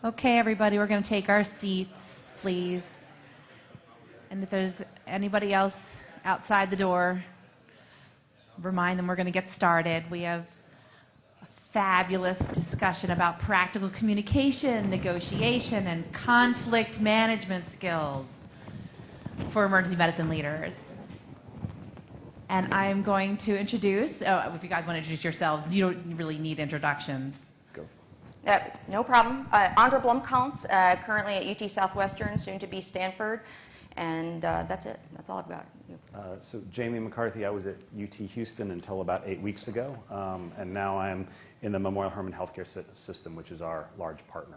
Okay, everybody, we're going to take our seats, please. And if there's anybody else outside the door, remind them we're going to get started. We have a fabulous discussion about practical communication, negotiation, and conflict management skills for emergency medicine leaders. And I'm going to introduce, if you guys want to introduce yourselves, you don't really need introductions. No problem. Andra Blomkalns, currently at UT Southwestern, soon to be Stanford, and that's it. That's all I've got. So Jamie McCarthy, I was at UT Houston until about 8 weeks ago, and now I'm in the Memorial Hermann Healthcare System, which is our large partner.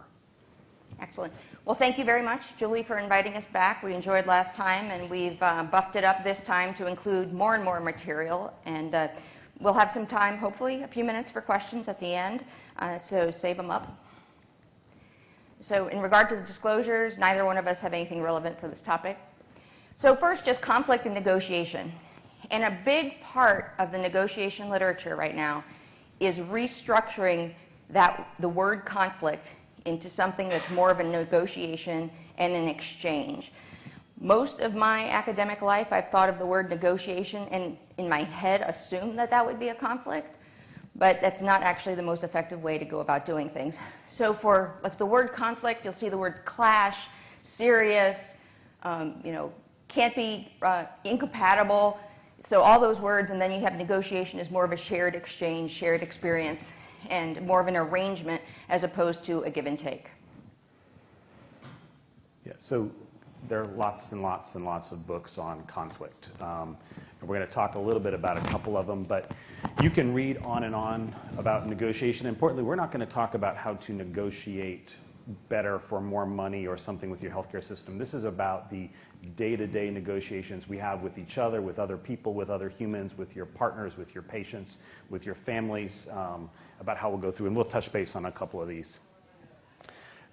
Excellent. Well, thank you very much, Julie, for inviting us back. We enjoyed last time, and we've buffed it up this time to include more and more material, and we'll have some time, hopefully, a few minutes for questions at the end, so save them up. So in regard to the disclosures, neither one of us have anything relevant for this topic. So first, just conflict and negotiation. And a big part of the negotiation literature right now is restructuring the word conflict into something that's more of a negotiation and an exchange. Most of my academic life, I've thought of the word negotiation and in my head assumed that that would be a conflict, but that's not actually the most effective way to go about doing things. So for like the word conflict, you'll see the word clash, serious, can't be incompatible. So all those words, and then you have negotiation as more of a shared exchange, shared experience, and more of an arrangement as opposed to a give and take. Yeah, so there are lots and lots and lots of books on conflict. And we're going to talk a little bit about a couple of them, but you can read on and on about negotiation. Importantly, we're not going to talk about how to negotiate better for more money or something with your healthcare system. This is about the day-to-day negotiations we have with each other, with other people, with other humans, with your partners, with your patients, with your families, about how we'll go through, and we'll touch base on a couple of these.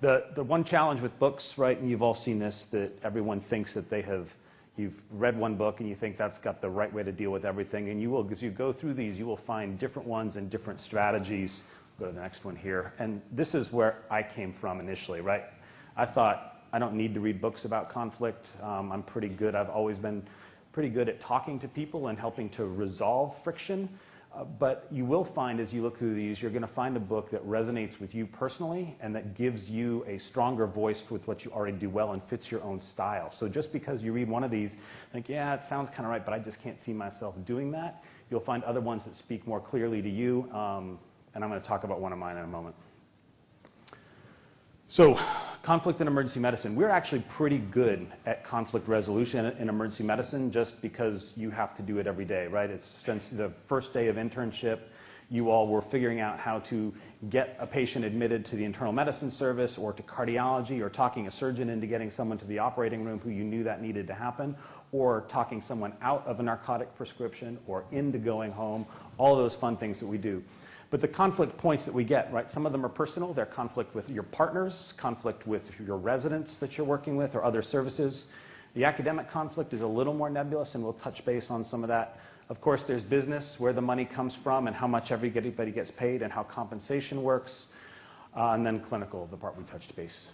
The one challenge with books, right, and you've all seen this, that everyone thinks that you've read one book and you think that's got the right way to deal with everything, and you will, as you go through these, you will find different ones and different strategies. Go to the next one here. And this is where I came from initially, right? I thought, I don't need to read books about conflict. I'm pretty good. I've always been pretty good at talking to people and helping to resolve friction. But you will find, as you look through these, you're going to find a book that resonates with you personally and that gives you a stronger voice with what you already do well and fits your own style. So just because you read one of these, think, yeah, it sounds kind of right, but I just can't see myself doing that. You'll find other ones that speak more clearly to you. And I'm going to talk about one of mine in a moment. So, conflict in emergency medicine. We're actually pretty good at conflict resolution in emergency medicine just because you have to do it every day, right? It's since the first day of internship, you all were figuring out how to get a patient admitted to the internal medicine service or to cardiology, or talking a surgeon into getting someone to the operating room who you knew that needed to happen, or talking someone out of a narcotic prescription or into going home, all those fun things that we do. But the conflict points that we get, right, some of them are personal. They're conflict with your partners, conflict with your residents that you're working with, or other services. The academic conflict is a little more nebulous, and we'll touch base on some of that. Of course, there's business, where the money comes from and how much everybody gets paid and how compensation works. And then clinical, the part we touched base.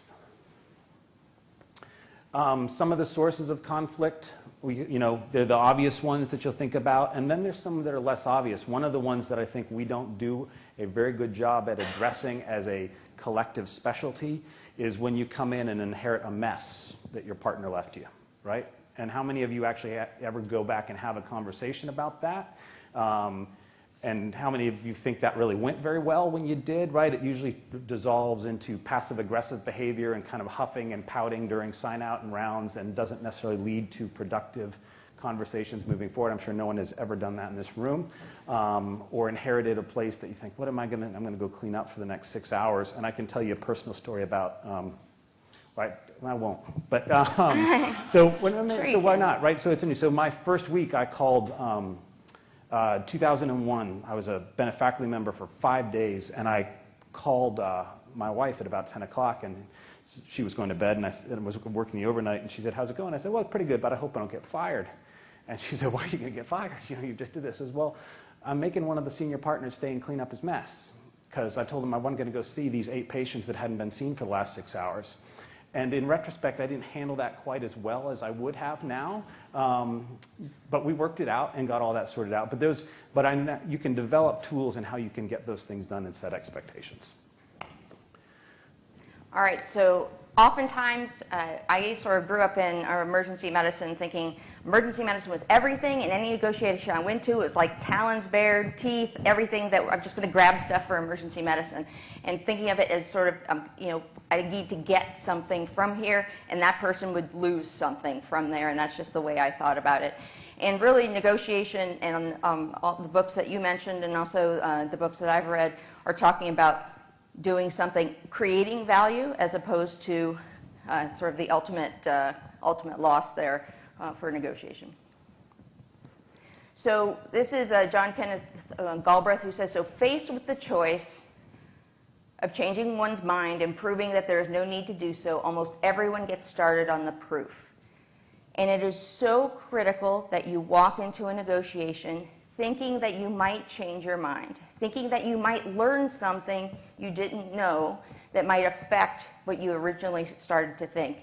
Some of the sources of conflict, they're the obvious ones that you'll think about, and then there's some that are less obvious. One of the ones that I think we don't do a very good job at addressing as a collective specialty is when you come in and inherit a mess that your partner left you, right? And how many of you actually ever go back and have a conversation about that? And how many of you think that really went very well when you did, right? It usually dissolves into passive-aggressive behavior and kind of huffing and pouting during sign-out and rounds, and doesn't necessarily lead to productive conversations moving forward. I'm sure no one has ever done that in this room, or inherited a place that you think, I'm going to go clean up for the next 6 hours. And I can tell you a personal story about, right? I won't. But so why not, right? So it's interesting. So my first week, I called. 2001, I was been a faculty member for 5 days, and I called my wife at about 10 o'clock, and she was going to bed, and I was working the overnight, and she said, how's it going? I said, well, pretty good, but I hope I don't get fired. And she said, why are you going to get fired? You just did this. I said, well, I'm making one of the senior partners stay and clean up his mess. because I told them I wasn't going to go see these 8 patients that hadn't been seen for the last 6 hours. And in retrospect, I didn't handle that quite as well as I would have now. But we worked it out and got all that sorted out. You can develop tools in how you can get those things done and set expectations. All right, so oftentimes I sort of grew up in our emergency medicine thinking emergency medicine was everything, and any negotiation I went to was like talons bared, teeth, everything that I'm just going to grab stuff for emergency medicine, and thinking of it as sort of, I need to get something from here, and that person would lose something from there, and that's just the way I thought about it. And really, negotiation and all the books that you mentioned, and also the books that I've read, are talking about doing something, creating value, as opposed to sort of the ultimate loss there for negotiation. So this is John Kenneth Galbraith, who says, so faced with the choice of changing one's mind and proving that there is no need to do so, almost everyone gets started on the proof. And it is so critical that you walk into a negotiation thinking that you might change your mind, thinking that you might learn something you didn't know that might affect what you originally started to think.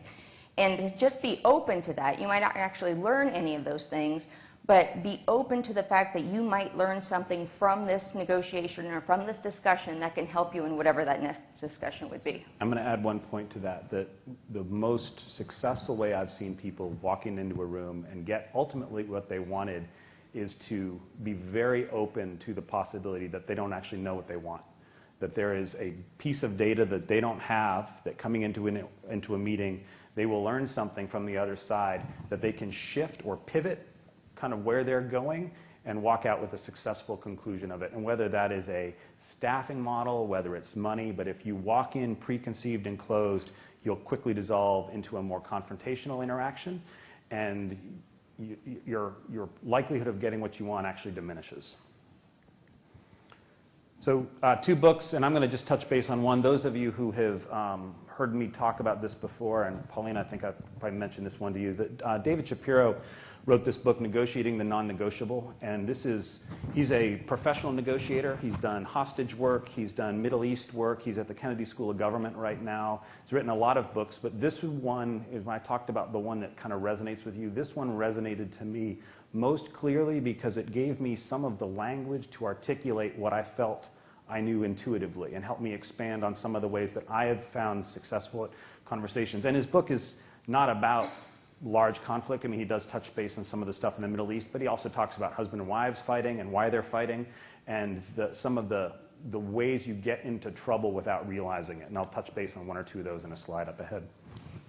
And to just be open to that. You might not actually learn any of those things, but be open to the fact that you might learn something from this negotiation or from this discussion that can help you in whatever that next discussion would be. I'm going to add one point to that the most successful way I've seen people walking into a room and get ultimately what they wanted is to be very open to the possibility that they don't actually know what they want. That there is a piece of data that they don't have, that coming into a meeting, they will learn something from the other side that they can shift or pivot kind of where they're going and walk out with a successful conclusion of it. And whether that is a staffing model, whether it's money, but if you walk in preconceived and closed, you'll quickly dissolve into a more confrontational interaction, and your likelihood of getting what you want actually diminishes. So 2 books, and I'm going to just touch base on one. Those of you who have heard me talk about this before, and Pauline, I think I've probably mentioned this one to you, that David Shapiro wrote this book, Negotiating the Non-Negotiable, and he's a professional negotiator. He's done hostage work, he's done Middle East work, he's at the Kennedy School of Government right now. He's written a lot of books, but this one, is when I talked about the one that kind of resonates with you, this one resonated to me most clearly because it gave me some of the language to articulate what I felt I knew intuitively and helped me expand on some of the ways that I have found successful conversations. And his book is not about large conflict. I mean, he does touch base on some of the stuff in the Middle East, but he also talks about husband and wives fighting and why they're fighting and some of the ways you get into trouble without realizing it. And I'll touch base on 1 or 2 of those in a slide up ahead.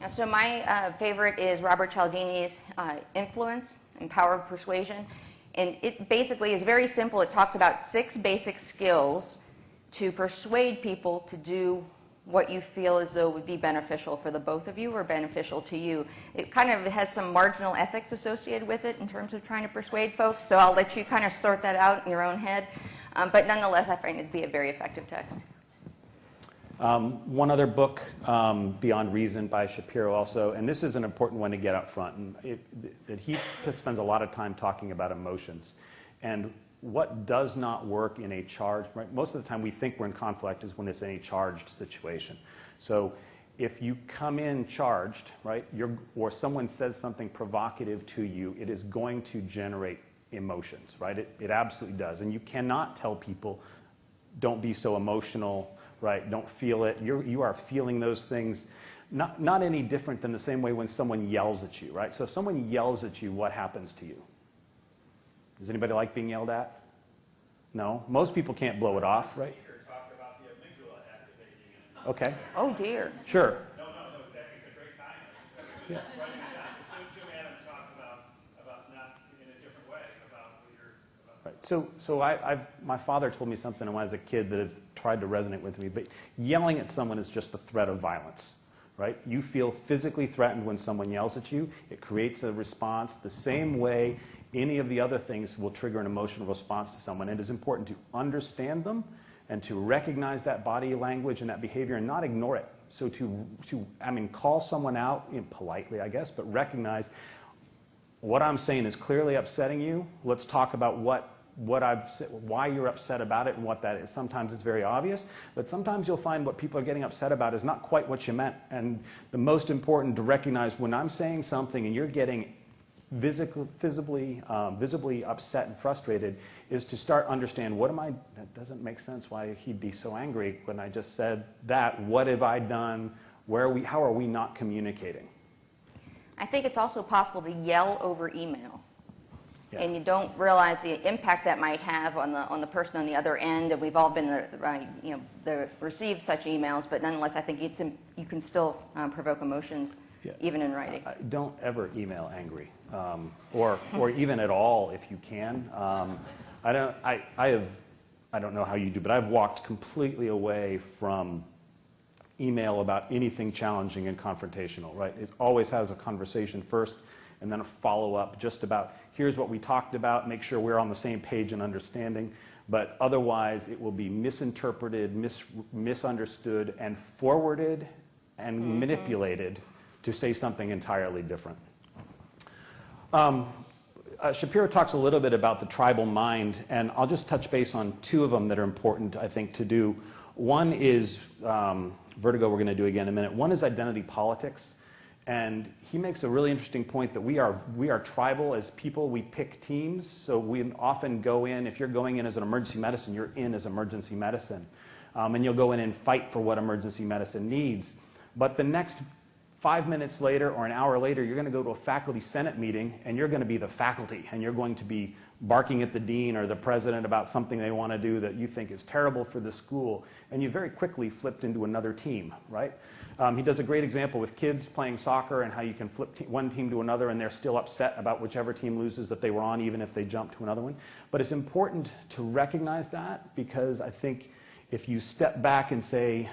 So my favorite is Robert Cialdini's Influence and Power of Persuasion. And it basically is very simple. It talks about 6 basic skills to persuade people to do what you feel as though would be beneficial for the both of you or beneficial to you. It kind of has some marginal ethics associated with it in terms of trying to persuade folks, so I'll let you kind of sort that out in your own head. But nonetheless, I find it to be a very effective text. One other book, Beyond Reason by Shapiro also, and this is an important one to get up front. And that he spends a lot of time talking about emotions. And what does not work in a charged, right? Most of the time we think we're in conflict is when it's in a charged situation. So if you come in charged, right, or someone says something provocative to you, it is going to generate emotions, right? It absolutely does. And you cannot tell people, don't be so emotional, right? Don't feel it. You are feeling those things. Not any different than the same way when someone yells at you, right? So if someone yells at you, what happens to you? Does anybody like being yelled at? No? Most people can't blow it off, right? Talk about the amygdala activating. Okay. Oh, dear. Sure. No, exactly. It's a great time. Just writing it down. Jim Adams talks about not in a different way, about what you're about. Right. So my father told me something when I was a kid that has tried to resonate with me, but yelling at someone is just the threat of violence. Right? You feel physically threatened when someone yells at you. It creates a response the same way any of the other things will trigger an emotional response to someone. And it is important to understand them and to recognize that body language and that behavior and not ignore it. So call someone out politely, I guess, but recognize what I'm saying is clearly upsetting you. Let's talk about what why you're upset about it and what that is. Sometimes it's very obvious, but sometimes you'll find what people are getting upset about is not quite what you meant. And the most important to recognize when I'm saying something and you're getting visibly upset and frustrated is to start understand that doesn't make sense why he'd be so angry when I just said that. What have I done? How are we not communicating? I think it's also possible to yell over email. Yeah. And you don't realize the impact that might have on the person on the other end. And we've all been received such emails, but nonetheless, I think you can still provoke emotions, even in writing. Don't ever email angry, or even at all if you can. I don't know how you do, but I've walked completely away from email about anything challenging and confrontational. Right? It always has a conversation first, and then a follow-up just about, here's what we talked about, make sure we're on the same page and understanding, but otherwise it will be misinterpreted, misunderstood, and forwarded and manipulated to say something entirely different. Shapiro talks a little bit about the tribal mind, and I'll just touch base on two of them that are important, I think, to do. One is vertigo, we're going to do again in a minute. One is identity politics. And he makes a really interesting point that we are tribal as people. We pick teams, so we often go in. If you're going in as an emergency medicine, you're in as emergency medicine. And you'll go in and fight for what emergency medicine needs. But the next 5 minutes later or an hour later, you're going to go to a faculty senate meeting, and you're going to be the faculty, and you're going to be barking at the dean or the president about something they want to do that you think is terrible for the school. And you very quickly flipped into another team, right? He does a great example with kids playing soccer and how you can flip one team to another and they're still upset about whichever team loses that they were on, even if they jump to another one. But it's important to recognize that, because I think if you step back and say,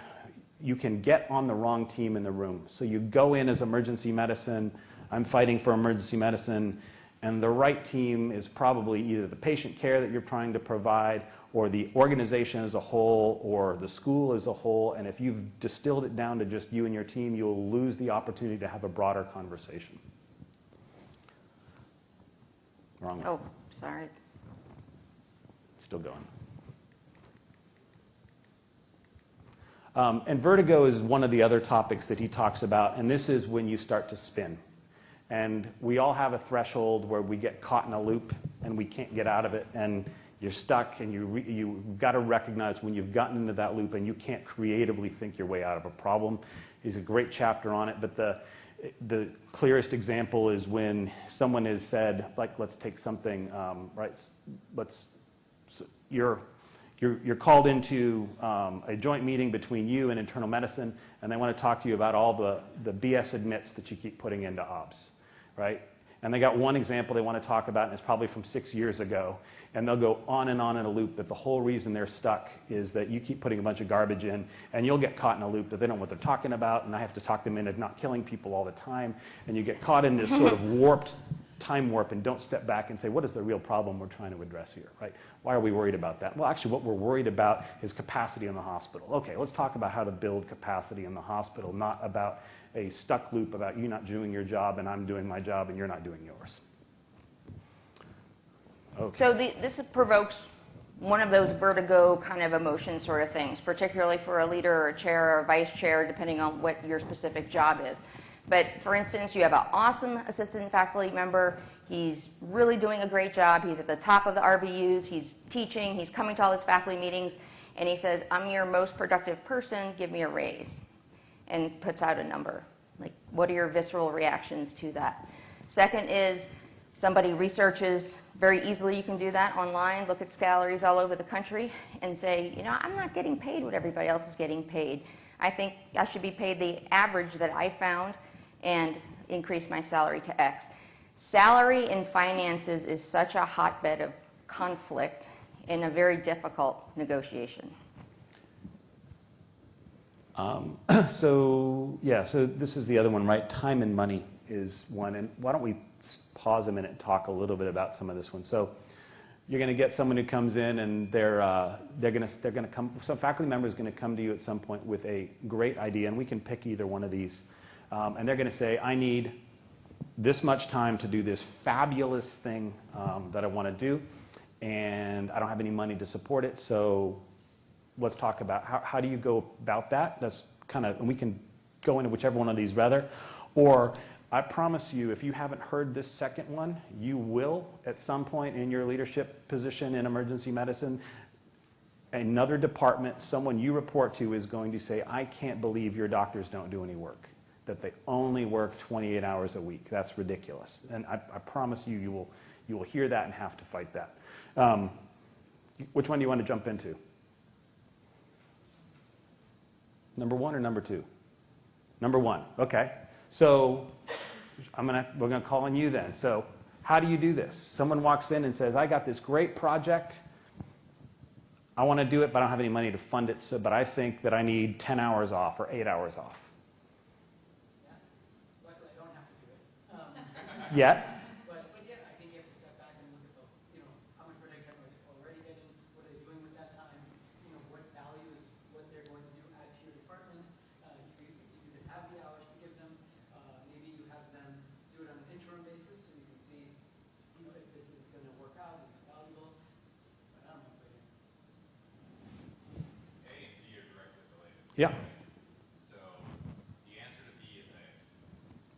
you can get on the wrong team in the room. So you go in as emergency medicine, I'm fighting for emergency medicine, and the right team is probably either the patient care that you're trying to provide, or the organization as a whole, or the school as a whole. And if you've distilled it down to just you and your team, you'll lose the opportunity to have a broader conversation. Wrong one. Oh, sorry. Still going. And vertigo is one of the other topics that he talks about, and this is when you start to spin. And we all have a threshold where we get caught in a loop and we can't get out of it, and you're stuck, and you've got to recognize when you've gotten into that loop and you can't creatively think your way out of a problem. He's a great chapter on it, but the clearest example is when someone has said, like, let's take something, you're called into a joint meeting between you and internal medicine, and they want to talk to you about all the BS admits that you keep putting into OBS, right? And they got one example they want to talk about, and it's probably from 6 years ago, and they'll go on and on in a loop that the whole reason they're stuck is that you keep putting a bunch of garbage in, and you'll get caught in a loop that they don't know what they're talking about, and I have to talk them into not killing people all the time, and you get caught in this sort of time warp, and don't step back and say, what is the real problem we're trying to address here, right? Why are we worried about that? Well, actually, what we're worried about is capacity in the hospital. Okay, let's talk about how to build capacity in the hospital, not about a stuck loop about you not doing your job and I'm doing my job and you're not doing yours. Okay. So this provokes one of those vertigo kind of emotion sort of things, particularly for a leader or a chair or a vice chair, depending on what your specific job is. But for instance, you have an awesome assistant faculty member. He's really doing a great job. He's at the top of the RVUs. He's teaching. He's coming to all his faculty meetings. And he says, I'm your most productive person. Give me a raise. And puts out a number. Like, what are your visceral reactions to that? Second is somebody researches. Very easily you can do that online. Look at salaries all over the country and say, you know, I'm not getting paid what everybody else is getting paid. I think I should be paid the average that I found and increase my salary to X. Salary in finances is such a hotbed of conflict and a very difficult negotiation. So this is the other one, right? Time and money is one. And why don't we pause a minute and talk a little bit about some of this one. So you're going to get someone who comes in and they're going to come. Some faculty member is going to come to you at some point with a great idea, and we can pick either one of these. And they're going to say, I need this much time to do this fabulous thing that I want to do. and I don't have any money to support it, so let's talk about how do you go about that? That's kind of, and we can go into whichever one of these rather. Or I promise you, if you haven't heard this second one, you will at some point in your leadership position in emergency medicine. Another department, someone you report to, is going to say, I can't believe your doctors don't do any work, that they only work 28 hours a week. That's ridiculous. And I promise you, you will hear that and have to fight that. Which one do you want to jump into? Number one or number two? Number one, okay. So we're gonna call on you then. So how do you do this? Someone walks in and says, I got this great project. I want to do it, but I don't have any money to fund it, but I think that I need 10 hours off or 8 hours off. Yeah. Luckily, I don't have to do it. Yet? But yeah, I think you have to step back and look at how much protection are they already getting, what are they doing with that time, what value is what they're going to do add to your department. You either have the hours to give them, maybe you have them do it on an interim basis so you can see if this is going to work out, is it valuable. But I don't know. A and B are directly related. Yeah. So the answer to B is A.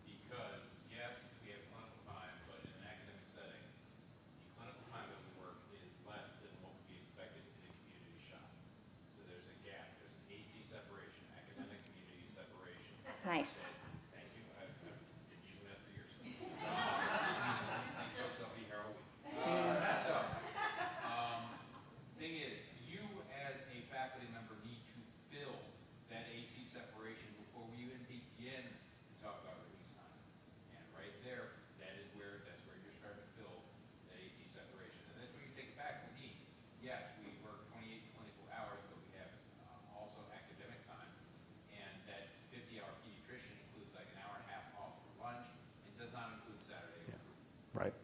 Because yes, we have clinical time, but in an academic setting, the clinical time that we work is less than what would be expected in a community shop. So there's a gap. There's an AC separation, academic community separation. Nice. Thank you. I've been using that for years. Thank folks, I'll be here all week. Thing is, you as a faculty member need to fill that AC separation before we even begin to talk about release time. And right there, that's where you're starting to fill that AC separation. And that's where you take it back. We need, yes, we work 28 clinical hours, but we have also academic time. And that 50-hour pediatrician includes like an hour and a half off for lunch. It does not include Saturday. Yeah. Right.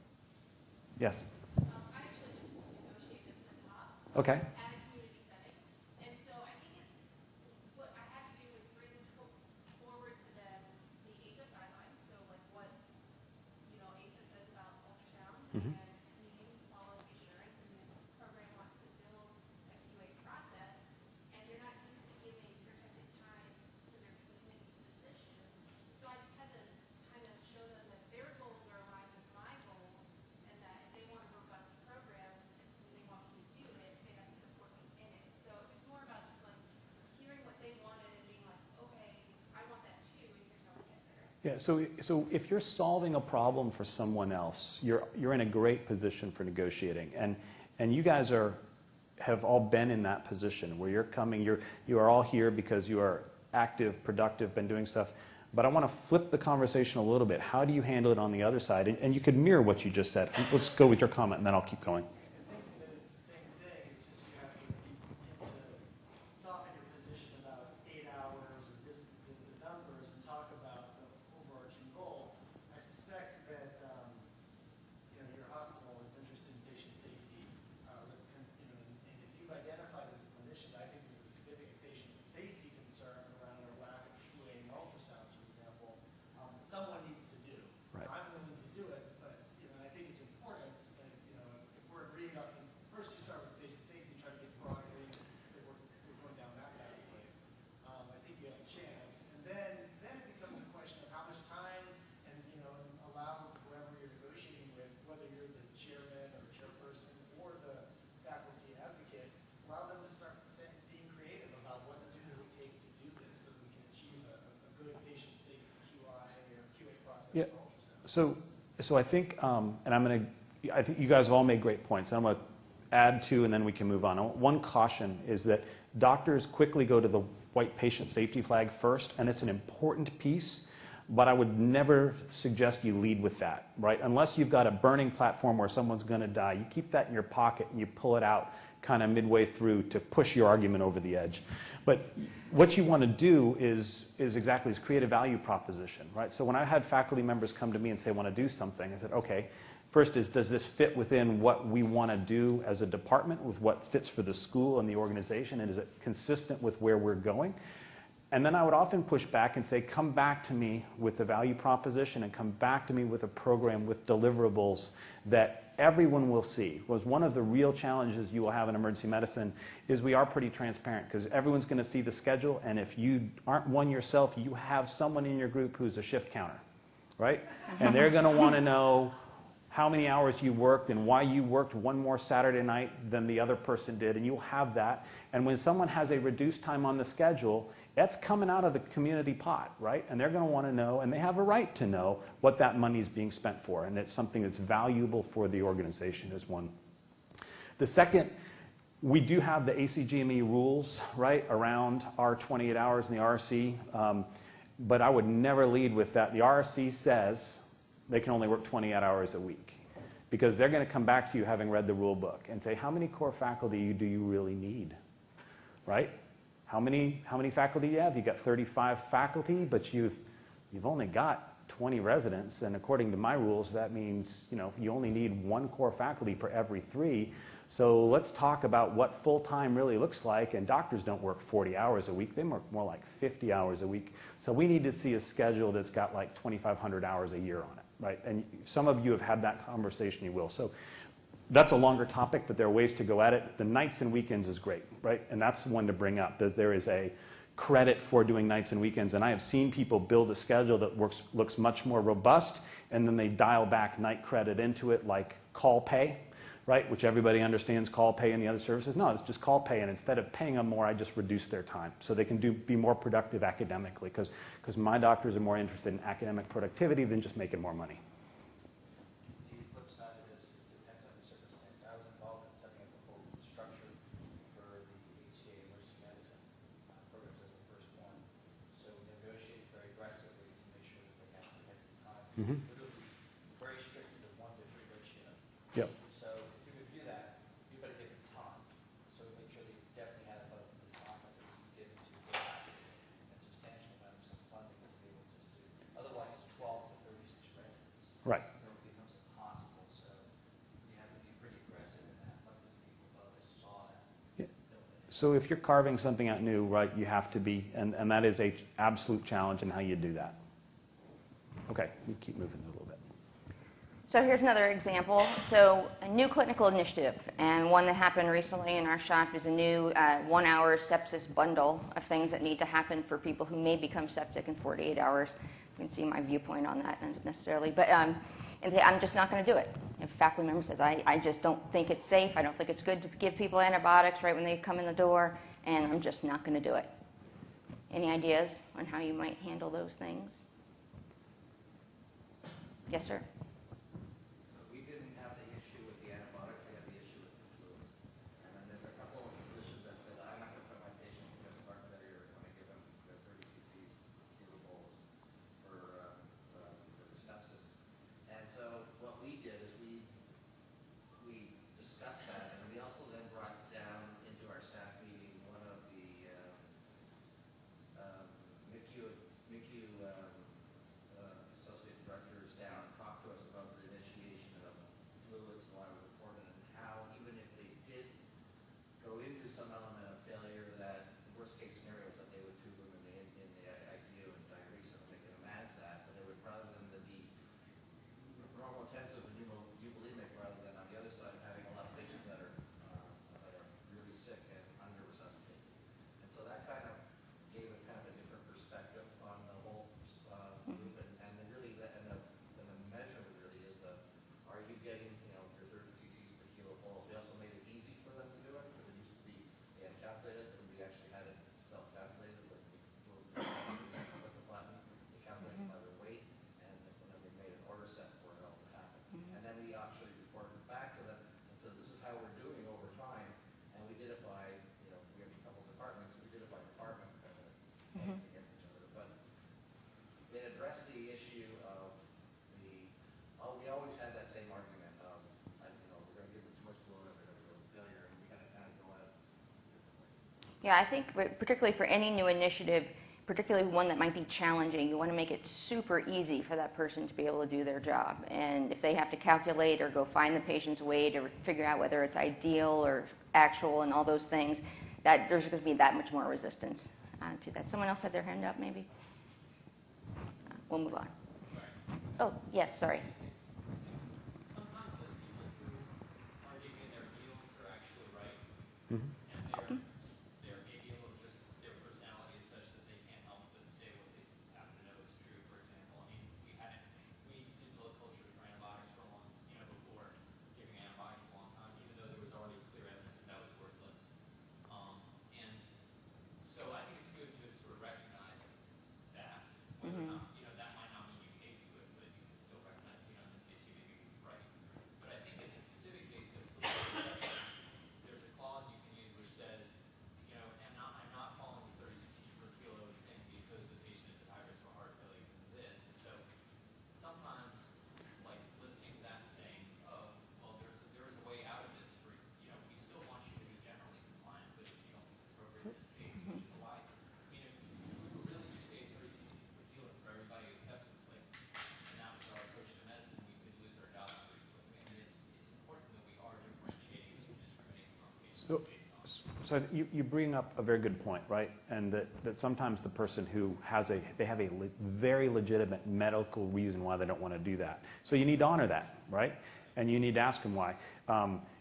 Yes. I actually just negotiated at the top. Okay. At a community setting. And so I think what I had to do was bring forward to them the ASAP guidelines. So like what, ASAP says about ultrasound and meeting all of the assurance. And this program wants to build a QA process. And they're not used to giving protected time to their community physicians. So I just had to kind of show them that their goals are aligned with my goals. And that if they want a robust program and they want me to do it, they have to support me in it. So it was more about just like hearing what they wanted and being like, okay, I want that too, and here's how we get there. Yeah, so if you're solving a problem for someone else, you're in a great position for negotiating. And you guys have all been in that position where you are all here because you are active, productive, been doing stuff. But I want to flip the conversation a little bit. How do you handle it on the other side? And you could mirror what you just said. Let's go with your comment, and then I'll keep going. I think that it's the same thing. It's just you have to soften your position about 8 hours or the numbers and talk about the overarching goal. I suspect that your hospital is interested in patient safety. And if you've identified as a clinician, I think there's a significant patient safety concern around our lack of QA and ultrasounds, for example, that someone needs to do. Right. I'm willing to do it, but I think it's important. If we're agreeing on, first you start with patient safety, try to get broad agreement that we're going down that pathway. I think you have a chance, and then it becomes a question of how much time, and allow whoever you're negotiating with, whether you're the chairman or chairperson or the faculty advocate, allow them to start being creative about what does it really take to do this, so we can achieve a good patient safety QI or QA process Yeah. for ultrasound. So I think, and I think you guys have all made great points. I'm going to add to, and then we can move on. One caution is that doctors quickly go to the white patient safety flag first, and it's an important piece, but I would never suggest you lead with that, right? Unless you've got a burning platform where someone's going to die, you keep that in your pocket and you pull it out kind of midway through to push your argument over the edge. But what you want to do is exactly this, create a value proposition, right? So when I had faculty members come to me and say, want to do something, I said, okay, first is, does this fit within what we want to do as a department, with what fits for the school and the organization, and is it consistent with where we're going? And then I would often push back and say, come back to me with the value proposition and come back to me with a program with deliverables that everyone will see. Was one of the real challenges you will have in emergency medicine is we are pretty transparent because everyone's going to see the schedule, and if you aren't one yourself, you have someone in your group who's a shift counter, right? And they're going to want to know how many hours you worked and why you worked one more Saturday night than the other person did, and you'll have that. And when someone has a reduced time on the schedule, that's coming out of the community pot, right? And they're going to want to know, and they have a right to know, what that money is being spent for, and it's something that's valuable for the organization is one. The second, we do have the ACGME rules, right, around our 28 hours in the RRC, but I would never lead with that. The RRC says they can only work 28 hours a week because they're going to come back to you having read the rule book and say, how many core faculty do you really need, right? How many faculty do you have? You've got 35 faculty, but you've only got 20 residents, and according to my rules, that means you only need 1 core faculty per every 3. So let's talk about what full-time really looks like, and doctors don't work 40 hours a week. They work more like 50 hours a week. So we need to see a schedule that's got like 2,500 hours a year on it, right? And some of you have had that conversation, you will. So that's a longer topic, but there are ways to go at it. The nights and weekends is great, right? And that's one to bring up, that there is a credit for doing nights and weekends. And I have seen people build a schedule that looks much more robust, and then they dial back night credit into it, like call pay, right? Which everybody understands call pay in the other services. No, it's just call pay, and instead of paying them more, I just reduce their time so they can be more productive academically, because my doctors are more interested in academic productivity than just making more money. The flip side of this is depends on the circumstance. I was involved in setting up a whole structure for the HCA emergency medicine programs as the first one. So we negotiated very aggressively to make sure that they had protected time. Literally very strict to the 1 to 3 ratio. Yep. So if you would do that, you better give them time. So we make sure they definitely had the time that was given to the faculty and substantial amounts of funding to be able to sue. Otherwise, it's 12 to 36 residents. Right. It becomes impossible. So you have to be pretty aggressive in that. Luckily, the people above us saw that. Yeah. So if you're carving something out new, right, you have to be, and that is an absolute challenge in how you do that. Okay, we keep moving a little bit. So here's another example. So a new clinical initiative, and one that happened recently in our shop is a new 1-hour sepsis bundle of things that need to happen for people who may become septic in 48 hours. You can see my viewpoint on that necessarily, but and say, I'm just not going to do it. If a faculty member says, I just don't think it's safe, I don't think it's good to give people antibiotics right when they come in the door, and I'm just not going to do it. Any ideas on how you might handle those things? Yes, sir. So we didn't have the issue with the antibiotics, we had the issue with the fluids. And then there's a couple of physicians that said, I'm not going to put my patient because of heart failure when I give them their 30 cc's bolus for the sepsis. And so what we did is we discussed that, and we also then brought down into our staff meeting one of the MICU associate directors down and talked to us about the initiation of fluids and why it was important, and how even if they did go into some element of failure, that the worst case scenario is that they would tube them in the ICU and diurese them and they can manage that, but it would rather than be normal intensive and eubulemic rather than on the other side having a lot of patients that are really sick and under resuscitated. And so that kind of gave a kind of a different perspective on the whole group, and really the measurement really is are you getting your 30 cc's per kilo bolus. We also made it easy for them to do it because it used to be they had calculated, and we actually had it self-calculated with the button. They calculated by their weight, and then we made an order set for it all to happen. And then we actually reported back to them and said, this is how we're doing over time, and we did it by we have a couple departments, we did it by department against each other, but it addressed the issue of we always had that same argument of we're going to give them too much fluid, they're going to go to failure, and we got to kind of go at it differently. Yeah, I think particularly for any new initiative, particularly one that might be challenging, you want to make it super easy for that person to be able to do their job. And if they have to calculate or go find the patient's weight or figure out whether it's ideal or actual and all those things, that there's going to be that much more resistance to that. Someone else had their hand up, maybe? We'll move on. Oh, yes, sorry. Sometimes those people who So you bring up a very good point, right? And that sometimes the person who has they have a very legitimate medical reason why they don't want to do that. So you need to honor that, right? And you need to ask them why.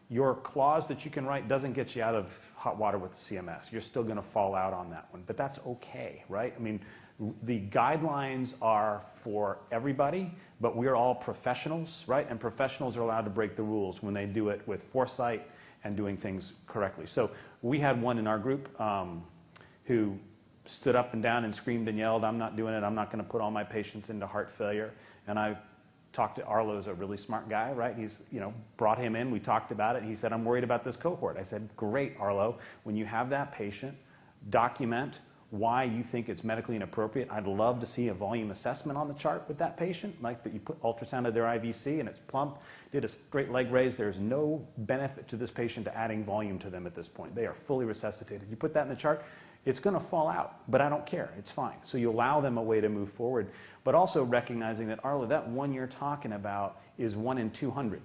Your clause that you can write doesn't get you out of hot water with the CMS. You're still going to fall out on that one, but that's okay, right? I mean, the guidelines are for everybody, but we're all professionals, right? And professionals are allowed to break the rules when they do it with foresight and doing things correctly. So we had one in our group who stood up and down and screamed and yelled, "I'm not doing it. I'm not going to put all my patients into heart failure." And I talked to Arlo's a really smart guy, right? He's, brought him in. We talked about it. He said, "I'm worried about this cohort." I said, "Great, Arlo. When you have that patient, document why you think it's medically inappropriate. I'd love to see a volume assessment on the chart with that patient, like that you put ultrasound of their IVC and it's plump, did a straight leg raise. There's no benefit to this patient to adding volume to them at this point. They are fully resuscitated. You put that in the chart, it's going to fall out, but I don't care. It's fine." So you allow them a way to move forward, but also recognizing that, Arlo, that one you're talking about is 1 in 200.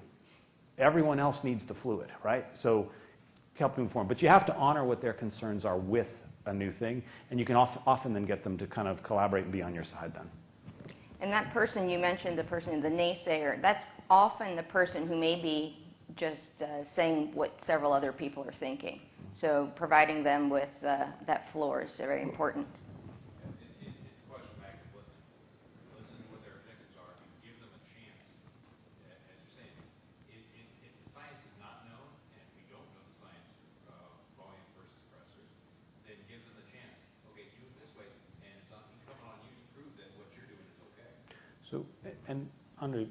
Everyone else needs the fluid, right? So help them move forward. But you have to honor what their concerns are with a new thing, and you can often then get them to kind of collaborate and be on your side then. And that person you mentioned, the naysayer, that's often the person who may be just saying what several other people are thinking. So providing them with that floor is very important. It's a question of active listening. Listen to what their objectives are and give them a chance. As you're saying, if the science is not known, and we don't know the science of volume versus pressors, then give them the chance. Okay, do it this way, and it's not incumbent on you to prove that what you're doing is okay. So, and Andra,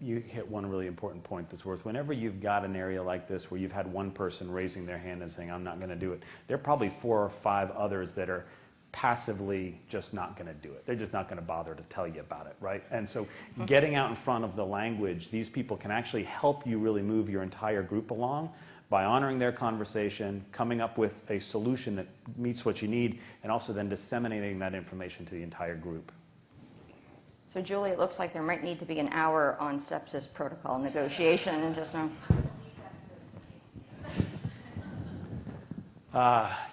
you hit one really important point that's worth. Whenever you've got an area like this where you've had one person raising their hand and saying, "I'm not going to do it," there are probably 4 or 5 others that are passively just not going to do it. They're just not going to bother to tell you about it, right? And so getting out in front of the language, these people can actually help you really move your entire group along by honoring their conversation, coming up with a solution that meets what you need, and also then disseminating that information to the entire group. So Julie, it looks like there might need to be an hour on sepsis protocol negotiation just now.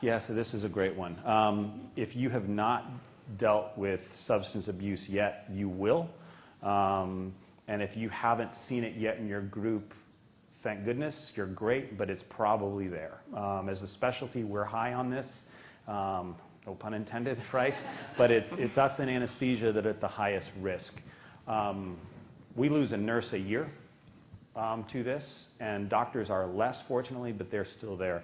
Yeah, so this is a great one. If you have not dealt with substance abuse yet, you will. And if you haven't seen it yet in your group, thank goodness, you're great, but it's probably there. As a specialty, we're high on this. No pun intended, right? But it's us in anesthesia that are at the highest risk. We lose a nurse a year to this, and doctors are less, fortunately, but they're still there.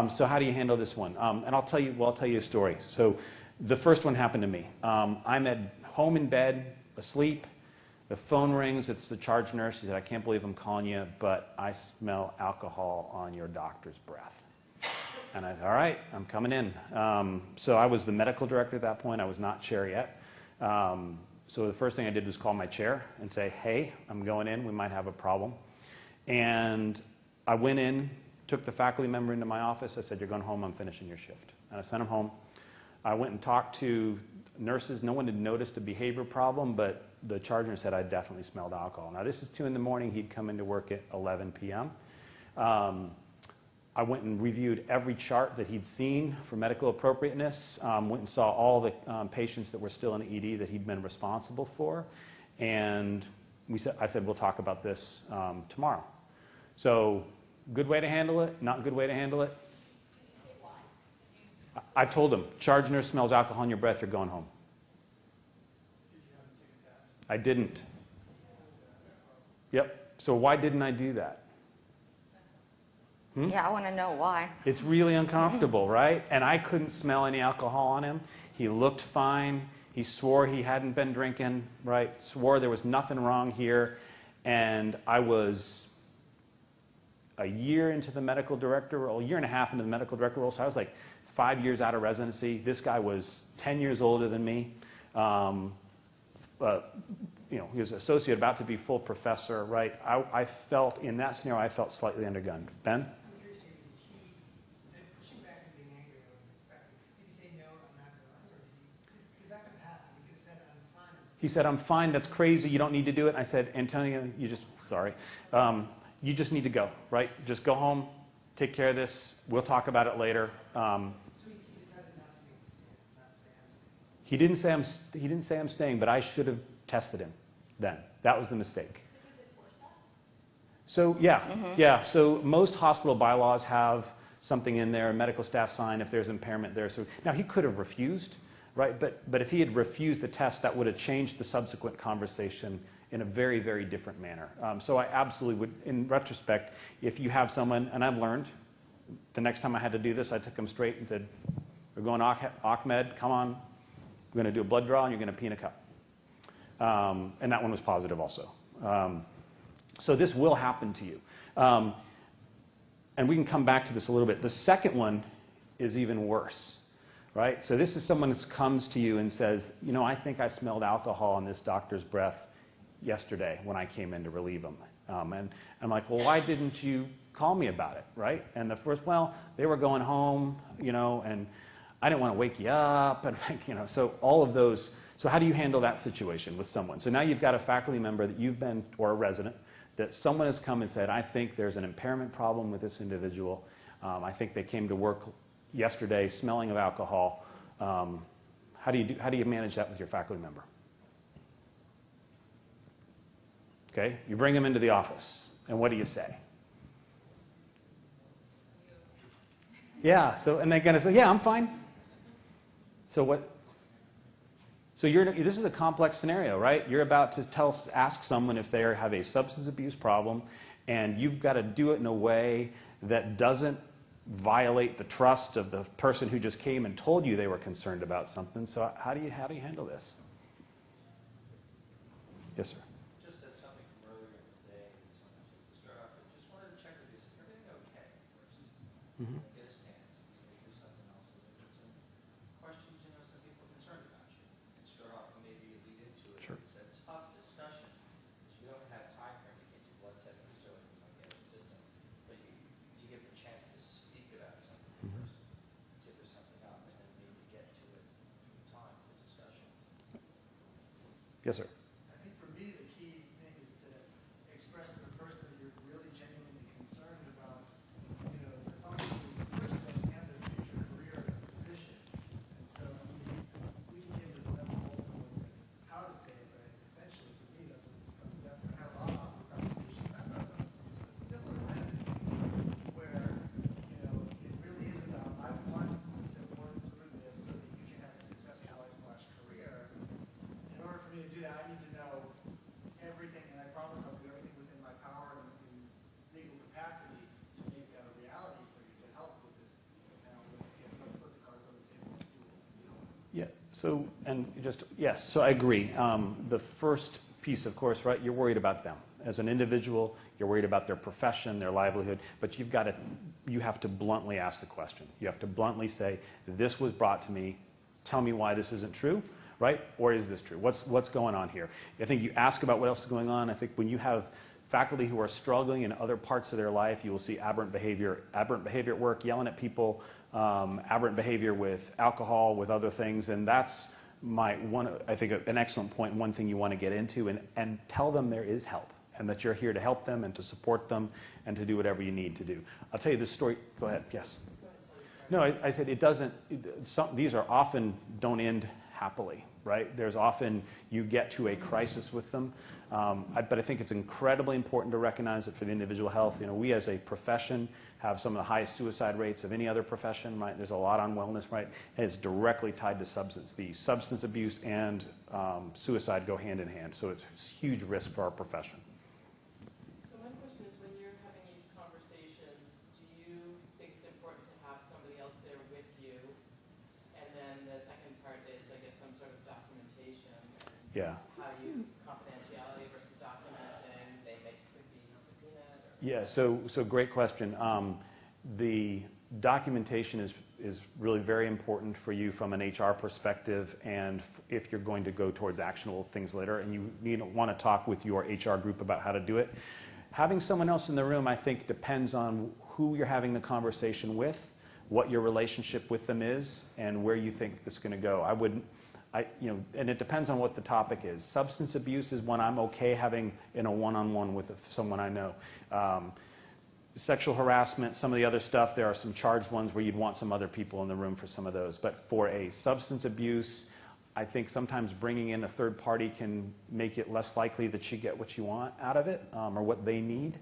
So how do you handle this one? And I'll tell you a story. So the first one happened to me. I'm at home in bed, asleep. The phone rings. It's the charge nurse. She said, "I can't believe I'm calling you, but I smell alcohol on your doctor's breath." And I said, "All right, I'm coming in." So I was the medical director at that point. I was not chair yet. So the first thing I did was call my chair and say, "Hey, I'm going in. We might have a problem." And I went in, took the faculty member into my office. I said, "You're going home. I'm finishing your shift." And I sent him home. I went and talked to nurses. No one had noticed a behavior problem, but the charge nurse said I definitely smelled alcohol. Now, this is 2 in the morning. He'd come into work at 11 p.m. I went and reviewed every chart that he'd seen for medical appropriateness, went and saw all the patients that were still in the ED that he'd been responsible for, and I said, "We'll talk about this tomorrow." So, good way to handle it, not good way to handle it. Did you say why? I told him, "Charge nurse smells alcohol in your breath, you're going home." Did you have him take a test? I didn't. Yep. So why didn't I do that? Yeah, I want to know why. It's really uncomfortable, right? And I couldn't smell any alcohol on him. He looked fine. He swore he hadn't been drinking, right? Swore there was nothing wrong here. And I was a year into the medical director role, a year and a half into the medical director role. So I was like 5 years out of residency. This guy was 10 years older than me. He was an associate, about to be full professor, right? I felt, in that scenario, I felt slightly undergunned. Ben? Pushing back and being angry, I would expect. Did he say, "No, I'm not going," or because that could happen. He could have said, "I'm fine." He said, "I'm fine. That's crazy. You don't need to do it." I said, "Antonio, you just need to go, right? Just go home. take care of this. We'll talk about it later. So he decided not to make the stand, not say I'm staying. He didn't say I'm staying, but I should have tested him then. That was the mistake. So yeah. So most hospital bylaws have something in there, a medical staff sign if there's impairment there. So now he could have refused, right? But if he had refused the test, that would have changed the subsequent conversation in a very, very different manner. So I absolutely would, in retrospect, if you have someone, and I've learned, the next time I had to do this, I took him straight and said, we're going Ahmed, come on, we're going to do a blood draw and you're going to pee in a cup. And that one was positive also. So this will happen to you. And we can come back to this a little bit. The second one is even worse, right? So this is someone who comes to you and says, you know, I think I smelled alcohol in this doctor's breath yesterday when I came in to relieve him. And I'm like, well, why didn't you call me about it, right? And the first, well, they were going home, you know, and I didn't want to wake you up, and like, you know, so all of those. So how do you handle that situation with someone? So now you've got a faculty member that you've been, or a resident, that someone has come and said, I think there's an impairment problem with this individual. I think they came to work yesterday smelling of alcohol. How do you manage that with your faculty member? Okay, you bring them into the office, and what do you say? Yeah, so, and they're going to say, yeah, I'm fine. So what? So this is a complex scenario, right? You're about to ask someone if they have a substance abuse problem, and you've got to do it in a way that doesn't violate the trust of the person who just came and told you they were concerned about something. So how do you handle this? Yes, sir. Just at something from earlier in the day, someone said to start off, but just wanted to check with you, is everything okay first? Mm-hmm. Get a stance, maybe do something else. There's some questions, you know, some people are concerned about you. And start off, and maybe you lead into it. Sure. It's a tough discussion, because you don't have time for him to get your blood test necessarily, you might get a system. But you give the chance to speak about something first, see if there's something else, and maybe get to it in time for discussion. Yes, sir. I think for me, the key thing is to express to the person that you're really genuinely concerned about, you know, the function of the person and their future career as a physician. And so we can give the nuts and bolts on how to say it, but essentially for me, that's what this comes down to. I had a lot of the conversation about some similar messages where, you know, it really is about, I want to work through this so that you can have a successful life/career. In order for me to do that, I need to know everything, and I promise I'll do everything within my power and in legal capacity to make that a reality for you, to help with this. Now, let's put the cards on the table and see what we can do. Yeah. So, and just, yes, so I agree. The first piece, of course, right, you're worried about them. As an individual, you're worried about their profession, their livelihood, but you have to bluntly ask the question. You have to bluntly say, this was brought to me, tell me why this isn't true, right? Or is this true? What's going on here? I think you ask about what else is going on. I think when you have faculty who are struggling in other parts of their life, you will see aberrant behavior at work, yelling at people, aberrant behavior with alcohol, with other things, and that's I think an excellent point, one thing you want to get into, and tell them there is help, and that you're here to help them and to support them and to do whatever you need to do. I'll tell you this story. Go ahead. Yes. No, I said it doesn't. These are often don't end happily, right? There's often you get to a crisis with them, but I think it's incredibly important to recognize that for the individual health, you know, we as a profession have some of the highest suicide rates of any other profession, right? There's a lot on wellness, right? And it's directly tied to substance. The substance abuse and suicide go hand in hand, so it's a huge risk for our profession. So my question is, when you're having these conversations, do you think it's important to have somebody else there with you? And then the second part is, I guess, some sort of documentation. Yeah. How you confidentiality versus documenting, could be subpoenaed. Yeah, so great question. The documentation is really very important for you from an HR perspective, and if you're going to go towards actionable things later, and you want to talk with your HR group about how to do it. Having someone else in the room, I think, depends on who you're having the conversation with, what your relationship with them is, and where you think this is going to go. And it depends on what the topic is. Substance abuse is one I'm okay having in a one-on-one with someone I know. sexual harassment, some of the other stuff, there are some charged ones where you'd want some other people in the room for some of those. But for a substance abuse, I think sometimes bringing in a third party can make it less likely that you get what you want out of it, or what they need.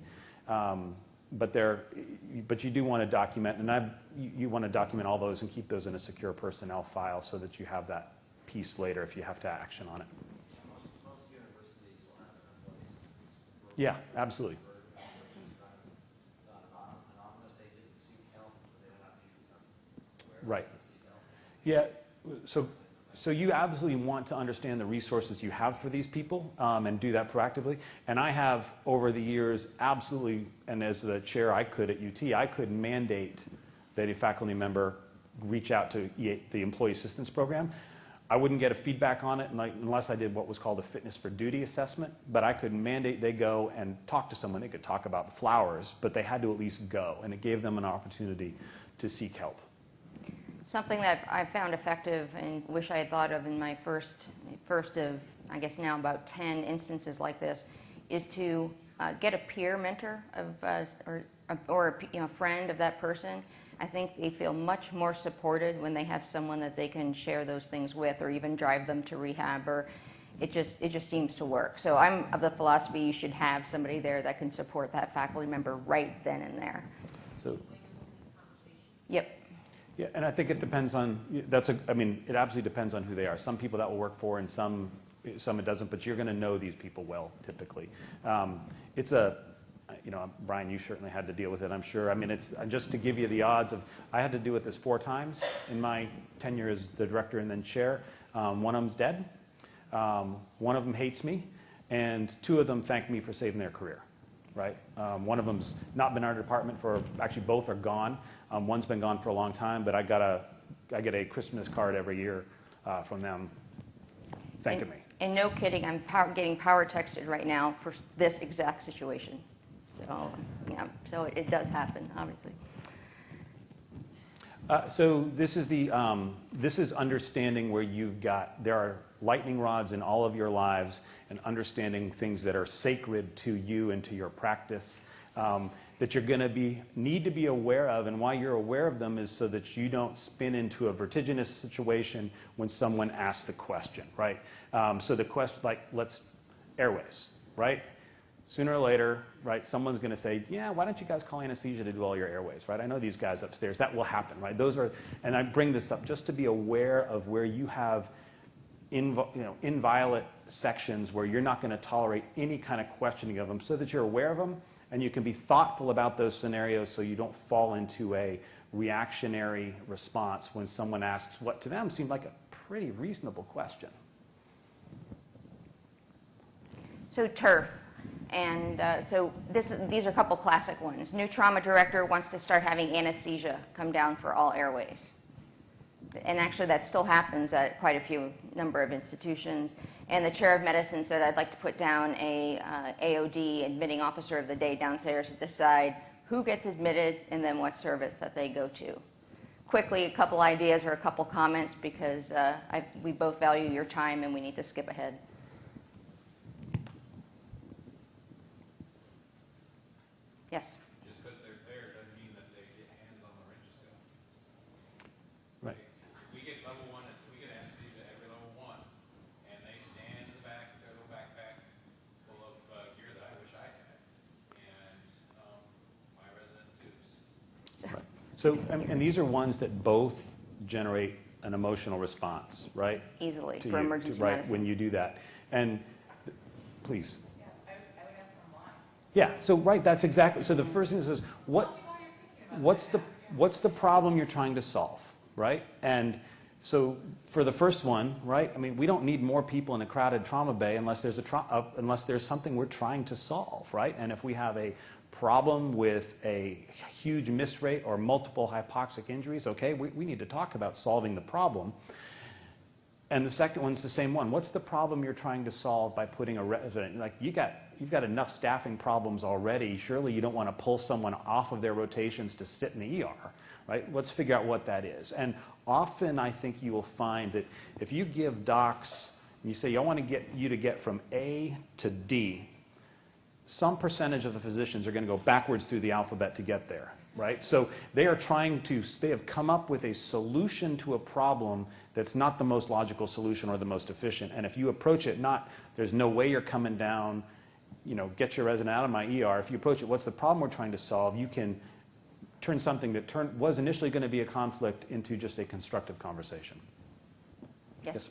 But you do want to document, and you want to document all those and keep those in a secure personnel file so that you have that piece later if you have to action on it. Most universities will have an employee assistance program. Yeah, absolutely. It's anonymous. They didn't seek help, but they don't have to be aware Right. of seek help. Yeah, so you absolutely want to understand the resources you have for these people, and do that proactively. And I have, over the years, absolutely, and as the chair I could at UT, I could mandate that a faculty member reach out to the Employee Assistance Program. I wouldn't get a feedback on it unless I did what was called a fitness for duty assessment, but I could mandate they go and talk to someone. They could talk about the flowers, but they had to at least go, and it gave them an opportunity to seek help. Something that I found effective and wish I had thought of in my first of, I guess now about 10 instances like this, is to get a peer mentor or a friend of that person. I think they feel much more supported when they have someone that they can share those things with, or even drive them to rehab, or it just seems to work. So I'm of the philosophy you should have somebody there that can support that faculty member right then and there. So, Yep. yeah, and I think it depends on, it absolutely depends on who they are. Some people that will work for, and some it doesn't, but you're going to know these people well, typically. Brian, you certainly had to deal with it, I'm sure. I mean, it's just to give you the odds of, I had to deal with this 4 times in my tenure as the director and then chair. One of them's dead. One of them hates me, and 2 of them thank me for saving their career, right? One of them's not been in our department actually both are gone. One's been gone for a long time, but I get a Christmas card every year from them thanking me. And no kidding, I'm getting power texted right now for this exact situation. So, yeah, so it does happen, obviously. So this is understanding where there are lightning rods in all of your lives, and understanding things that are sacred to you and to your practice, that you're going to need to be aware of. And why you're aware of them is so that you don't spin into a vertiginous situation when someone asks the question, right? So the question, like, airways, right? Sooner or later, right, someone's going to say, yeah, why don't you guys call anesthesia to do all your airways, right? I know these guys upstairs. That will happen, right? And I bring this up just to be aware of where you have inviolate sections where you're not going to tolerate any kind of questioning of them, so that you're aware of them and you can be thoughtful about those scenarios, so you don't fall into a reactionary response when someone asks what to them seemed like a pretty reasonable question. So turf. And so these are a couple classic ones. New trauma director wants to start having anesthesia come down for all airways. And actually that still happens at quite a number of institutions. And the chair of medicine said, I'd like to put down a AOD, admitting officer of the day, downstairs to decide who gets admitted and then what service that they go to. Quickly, a couple ideas or a couple comments, because we both value your time and we need to skip ahead. Yes? Just because they're there doesn't mean that they get hands on the laryngoscope. Right. We get level 1, we get anesthesia every level 1, and they stand in the back with their little backpack full of gear that I wish I had, and my resident tubes. Right. So, and these are ones that both generate an emotional response, right? Easily, To for you, emergency right, medicine. when you do that. And please. Yeah, I would ask them why. Yeah, so right, that's exactly, so the first thing is what's the problem you're trying to solve, right? And so for the first one, right, I mean, we don't need more people in a crowded trauma bay unless there's something we're trying to solve, right? And if we have a problem with a huge miss rate or multiple hypoxic injuries, okay, we need to talk about solving the problem. And the second one's the same one. What's the problem you're trying to solve by putting a resident, like you've got enough staffing problems already. Surely you don't want to pull someone off of their rotations to sit in the ER, right? Let's figure out what that is. And often I think you will find that if you give docs, and you say, I want to get you to get from A to D, some percentage of the physicians are going to go backwards through the alphabet to get there, right? So they have come up with a solution to a problem that's not the most logical solution or the most efficient. And if you approach it there's no way you're coming down, get your resident out of my ER. If you approach it, what's the problem we're trying to solve? You can turn something that was initially going to be a conflict into just a constructive conversation. Yes.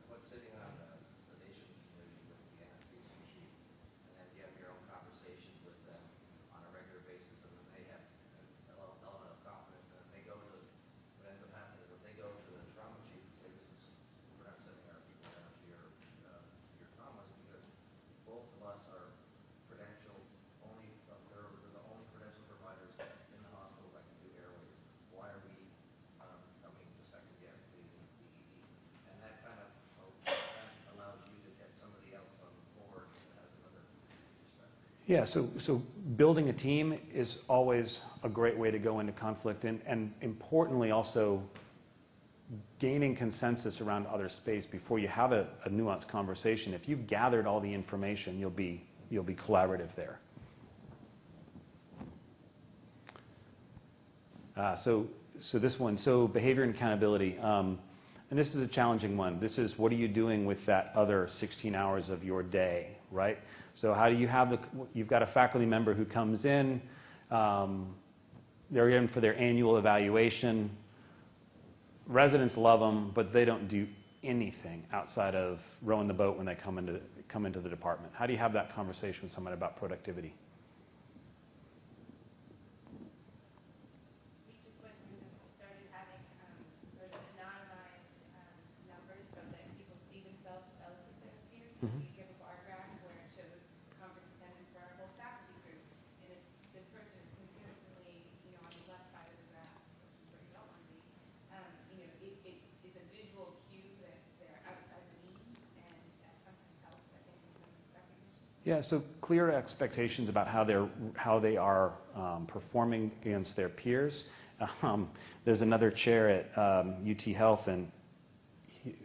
What's sitting on the sedation committee with the anesthesia chief, and then you have your own conversations with them on a regular basis, and then they have an element of confidence, and then they go to, what ends up happening is if they go to the trauma chief and say, we're not sending our people down to your traumas because both of us are credentialed, they're the only credentialed providers in the hospital that can do airways. Why are we coming to second guess the ED? And that kind of allows you to get somebody else on board that has another perspective. Yeah, so building a team is always a great way to go into conflict, and importantly also gaining consensus around other space before you have a nuanced conversation. If you've gathered all the information, you'll be collaborative there. So this one, behavior and accountability. And this is a challenging one. This is, what are you doing with that other 16 hours of your day, right? So how do you you've got a faculty member who comes in, they're in for their annual evaluation. Residents love them, but they don't do anything outside of rowing the boat when they come into the department. How do you have that conversation with somebody about productivity? So you give a bar graph where it shows conference attendance for our whole faculty group. And if this person is consistently, on the left side of the graph, which is where you don't want to be, it is a visual cue that they're outside the mean, and sometimes helps, I think, in recognition. Yeah, so clear expectations about how they are performing against their peers. There's another chair at UT Health, and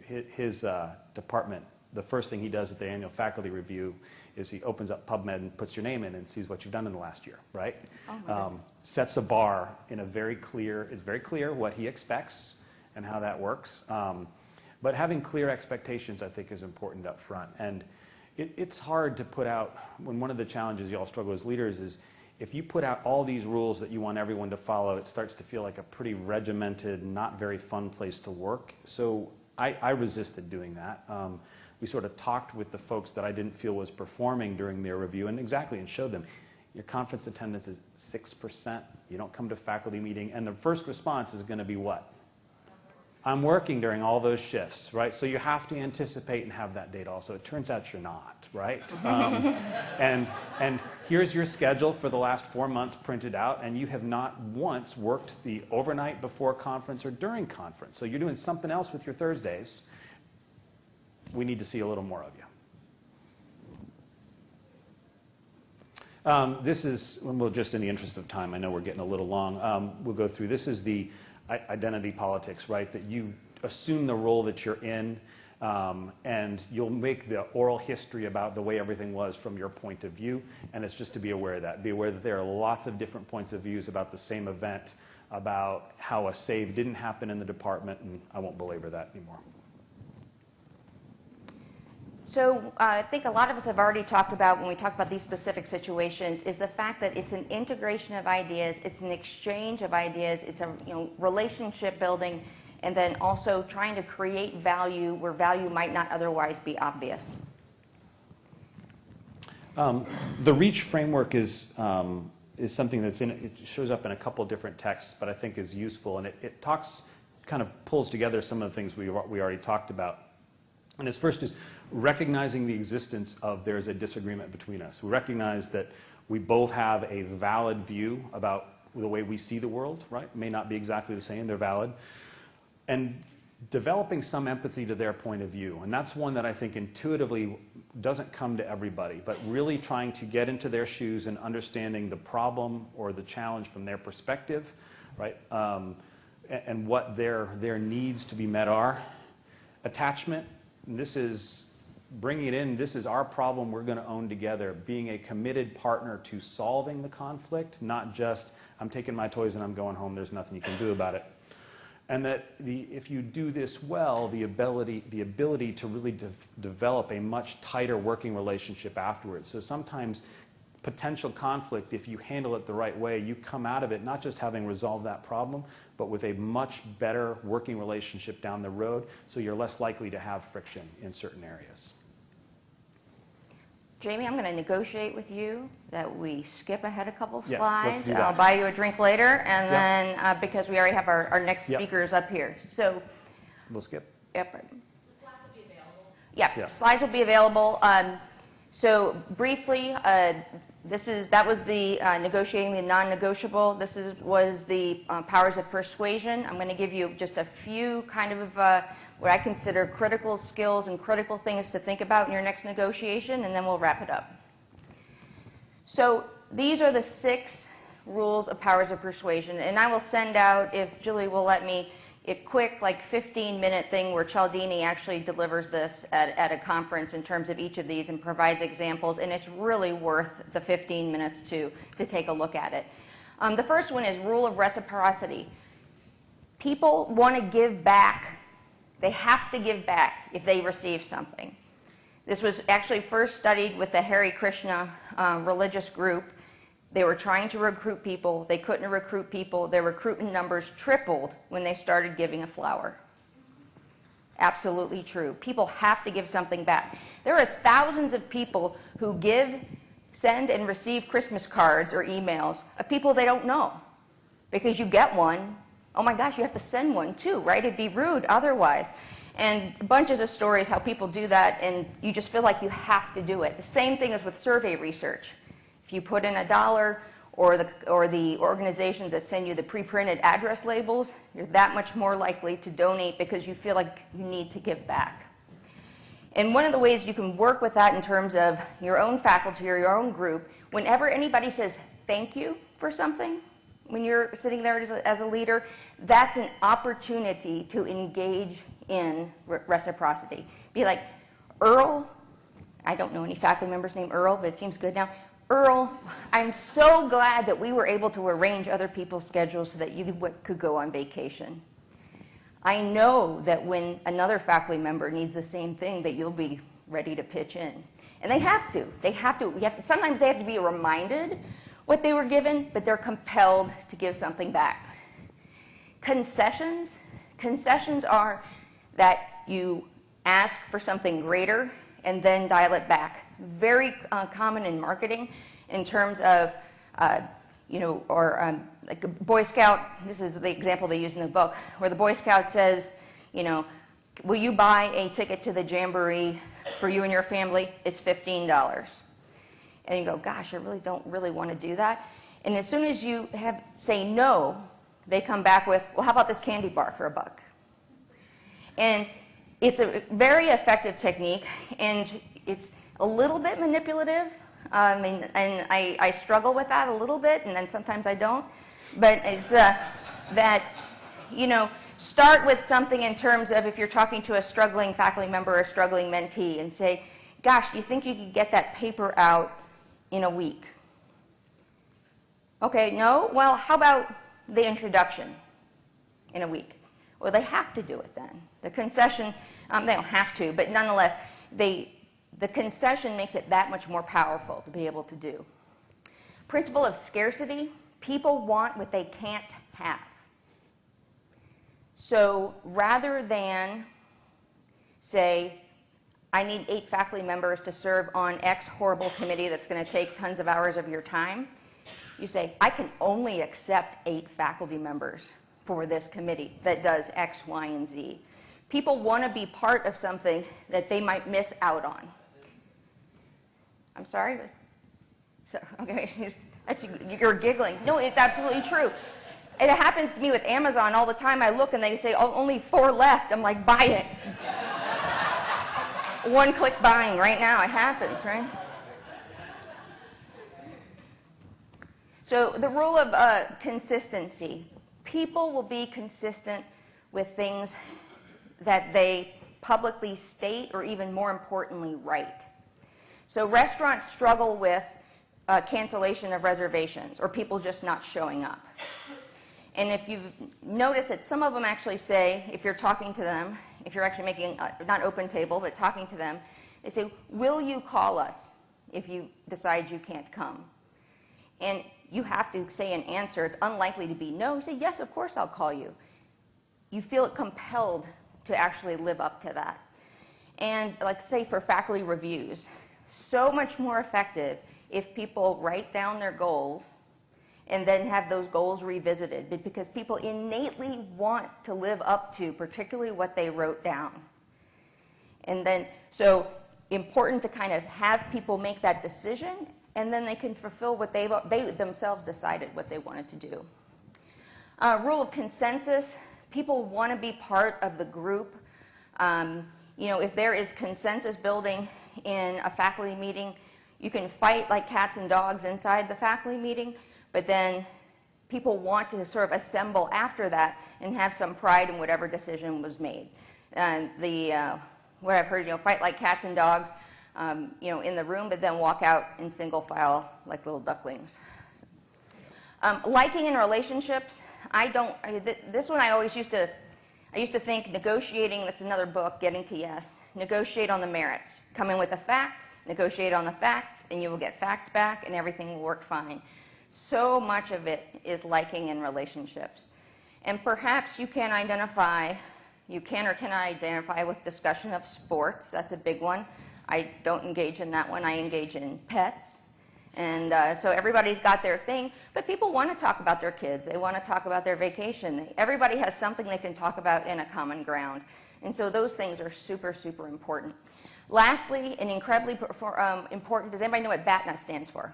his department, the first thing he does at the annual faculty review is he opens up PubMed and puts your name in and sees what you've done in the last year, right? Sets a bar in it's very clear what he expects and how that works. But having clear expectations, I think, is important up front. And it's hard to put out, when one of the challenges you all struggle as leaders is, if you put out all these rules that you want everyone to follow, it starts to feel like a pretty regimented, not very fun place to work. So I resisted doing that. We sort of talked with the folks that I didn't feel was performing during their review and showed them, your conference attendance is 6%, you don't come to faculty meeting, and the first response is going to be what? I'm working during all those shifts, right? So you have to anticipate and have that data also. It turns out you're not, right? And here's your schedule for the last 4 months printed out, and you have not once worked the overnight before conference or during conference. So you're doing something else with your Thursdays. We need to see a little more of you. This is, well, just in the interest of time, I know we're getting a little long. We'll go through. This is the identity politics, right? That you assume the role that you're in, and you'll make the oral history about the way everything was from your point of view, and it's just to be aware of that. Be aware that there are lots of different points of views about the same event, about how a save didn't happen in the department, and I won't belabor that anymore. So I think a lot of us have already talked about, when we talk about these specific situations, is the fact that it's an integration of ideas, it's an exchange of ideas, it's a relationship building, and then also trying to create value where value might not otherwise be obvious. The REACH framework is something that's it shows up in a couple of different texts, but I think is useful, and it kind of pulls together some of the things we already talked about. And its first is recognizing the existence of there's a disagreement between us. We recognize that we both have a valid view about the way we see the world, right? It may not be exactly the same, they're valid. And developing some empathy to their point of view. And that's one that I think intuitively doesn't come to everybody, but really trying to get into their shoes and understanding the problem or the challenge from their perspective, right? And what their needs to be met are. Attachment. This is bringing it in, this is our problem, we're going to own together, being a committed partner to solving the conflict, not just, I'm taking my toys and I'm going home, there's nothing you can do about it. And that if you do this well, the ability to really develop a much tighter working relationship afterwards. So sometimes potential conflict, if you handle it the right way, you come out of it not just having resolved that problem, but with a much better working relationship down the road, so you're less likely to have friction in certain areas. Jamie, I'm going to negotiate with you that we skip ahead a couple Yes, slides. let's do that. I'll buy you a drink later, and Yep. then because we already have our next Yep. speakers up here. So, We'll skip. yep. The slides will be available. Yeah, Yeah. slides will be available. So briefly, that was the negotiating the non-negotiable. This was the powers of persuasion. I'm going to give you just a few kind of what I consider critical skills and critical things to think about in your next negotiation, and then we'll wrap it up. So these are the 6 rules of powers of persuasion, and I will send out, if Julie will let me, a quick, like 15-minute thing where Cialdini actually delivers this at a conference in terms of each of these and provides examples, and it's really worth the 15 minutes to take a look at it. The first one is rule of reciprocity. People want to give back. They have to give back if they receive something. This was actually first studied with the Hare Krishna religious group. They were trying to recruit people. They couldn't recruit people. Their recruitment numbers tripled when they started giving a flower. Absolutely true. People have to give something back. There are thousands of people who send and receive Christmas cards or emails of people they don't know. Because you get one, oh my gosh, you have to send one too, right? It'd be rude otherwise. And bunches of stories how people do that, and you just feel like you have to do it. The same thing is with survey research. If you put in $1 or the organizations that send you the pre-printed address labels, you're that much more likely to donate because you feel like you need to give back. And one of the ways you can work with that in terms of your own faculty or your own group, whenever anybody says thank you for something, when you're sitting there as a leader, that's an opportunity to engage in reciprocity. Be like, Earl, I don't know any faculty members named Earl, but it seems good now. Earl, I'm so glad that we were able to arrange other people's schedules so that you could go on vacation. I know that when another faculty member needs the same thing, that you'll be ready to pitch in. And they have to. Sometimes they have to be reminded what they were given, but they're compelled to give something back. Concessions are that you ask for something greater and then dial it back. Very common in marketing in terms of, like a Boy Scout, this is the example they use in the book, where the Boy Scout says, will you buy a ticket to the Jamboree for you and your family? It's $15. And you go, gosh, I don't really want to do that. And as soon as you say no, they come back with, well, how about this candy bar for $1? And it's a very effective technique, and it's a little bit manipulative. And I struggle with that a little bit, and then sometimes I don't. But it's that, start with something in terms of if you're talking to a struggling faculty member or a struggling mentee and say, gosh, do you think you could get that paper out in a week? Okay, no? Well, how about the introduction in a week? Well, they have to do it then. The concession, they don't have to, but nonetheless, the concession makes it that much more powerful to be able to do. Principle of scarcity, people want what they can't have. So rather than say, I need 8 faculty members to serve on X horrible committee that's going to take tons of hours of your time, you say, I can only accept 8 faculty members for this committee that does X, Y, and Z. People want to be part of something that they might miss out on. I'm sorry? So, okay, you're giggling. No, it's absolutely true. It happens to me with Amazon all the time. I look and they say, oh, only 4 left. I'm like, buy it. One-click buying right now. It happens, right? So the rule of consistency. People will be consistent with things that they publicly state or even more importantly write. So restaurants struggle with cancellation of reservations or people just not showing up. And if you notice that some of them actually say, if you're talking to them, if you're actually making, not open table, but talking to them, they say, will you call us if you decide you can't come? And you have to say an answer. It's unlikely to be no. You say, yes, of course I'll call you. You feel compelled to actually live up to that. And like say for faculty reviews, so much more effective if people write down their goals and then have those goals revisited, because people innately want to live up to particularly what they wrote down. And then, so important to kind of have people make that decision, and then they can fulfill what they themselves decided what they wanted to do. Rule of consensus, people want to be part of the group. You know, if there is consensus building in a faculty meeting, you can fight like cats and dogs inside the faculty meeting, but then people want to sort of assemble after that and have some pride in whatever decision was made. And what I've heard, you know, fight like cats and dogs, you know, in the room, but then walk out in single file like little ducklings. Liking in relationships, this one I always used to think negotiating, that's another book, Getting to Yes. Negotiate on the merits. Come in with the facts, negotiate on the facts, and you will get facts back, and everything will work fine. So much of it is liking in relationships. And perhaps you can or cannot identify with discussion of sports. That's a big one. I don't engage in that one. I engage in pets. And so everybody's got their thing, but people want to talk about their kids. They want to talk about their vacation. Everybody has something they can talk about in a common ground. And so those things are super, super important. Lastly, and incredibly important, does anybody know what BATNA stands for?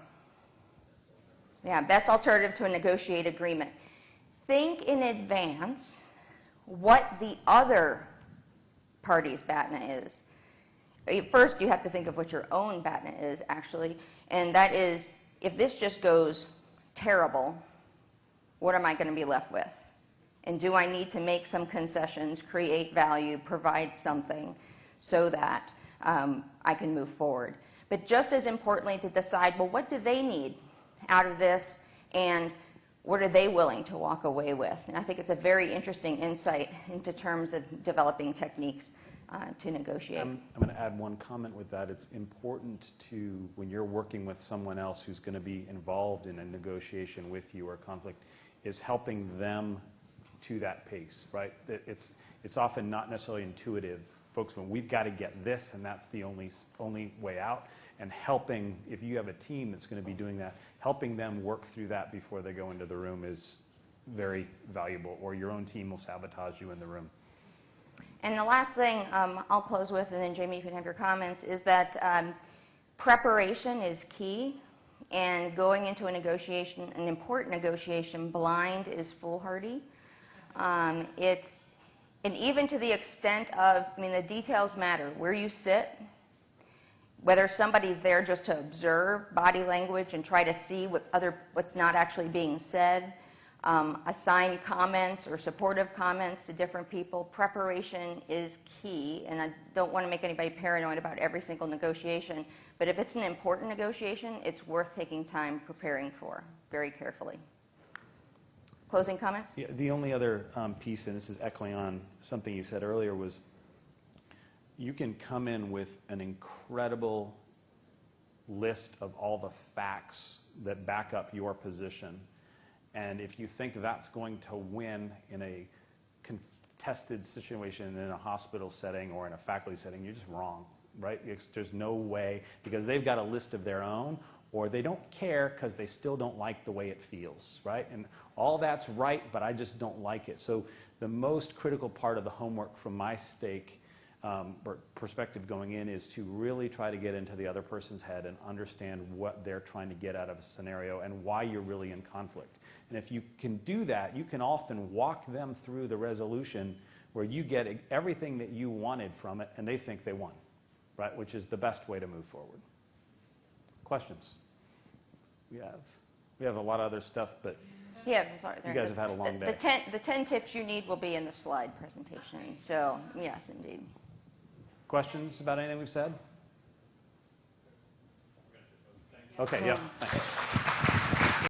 Yeah, best alternative to a negotiated agreement. Think in advance what the other party's BATNA is. First, you have to think of what your own BATNA is, actually. And that is, if this just goes terrible, what am I going to be left with? And do I need to make some concessions, create value, provide something so that I can move forward? But just as importantly, to decide, well, what do they need out of this, and what are they willing to walk away with? And I think it's a very interesting insight into terms of developing techniques to negotiate. I'm going to add one comment with that. It's important to, when you're working with someone else who's going to be involved in a negotiation with you or conflict, is helping them to that pace, right? It's often not necessarily intuitive. Folks, when we've got to get this, and that's the only way out, and helping, if you have a team that's going to be doing that, helping them work through that before they go into the room is very valuable, or your own team will sabotage you in the room. And the last thing I'll close with, and then Jamie, you can have your comments, is that preparation is key, and going into a negotiation, an important negotiation, blind is foolhardy. And even to the extent of, I mean, the details matter. Where you sit, whether somebody's there just to observe body language and try to see what's not actually being said, assign comments or supportive comments to different people. Preparation is key, and I don't want to make anybody paranoid about every single negotiation, but if it's an important negotiation, it's worth taking time preparing for very carefully. Closing comments? Yeah, the only other piece, and this is echoing on something you said earlier, was you can come in with an incredible list of all the facts that back up your position. And if you think that's going to win in a contested situation in a hospital setting or in a faculty setting, you're just wrong, right? There's no way, because they've got a list of their own, or they don't care because they still don't like the way it feels, right? And all that's right, but I just don't like it. So the most critical part of the homework from my stake or perspective going in is to really try to get into the other person's head and understand what they're trying to get out of a scenario and why you're really in conflict. And if you can do that, you can often walk them through the resolution where you get everything that you wanted from it and they think they won, right? Which is the best way to move forward. Questions? We have a lot of other stuff, but yeah, sorry, you guys have had a long day. The 10 tips you need will be in the slide presentation. So yes, indeed. questions about anything we've said? Okay, yeah. Thanks.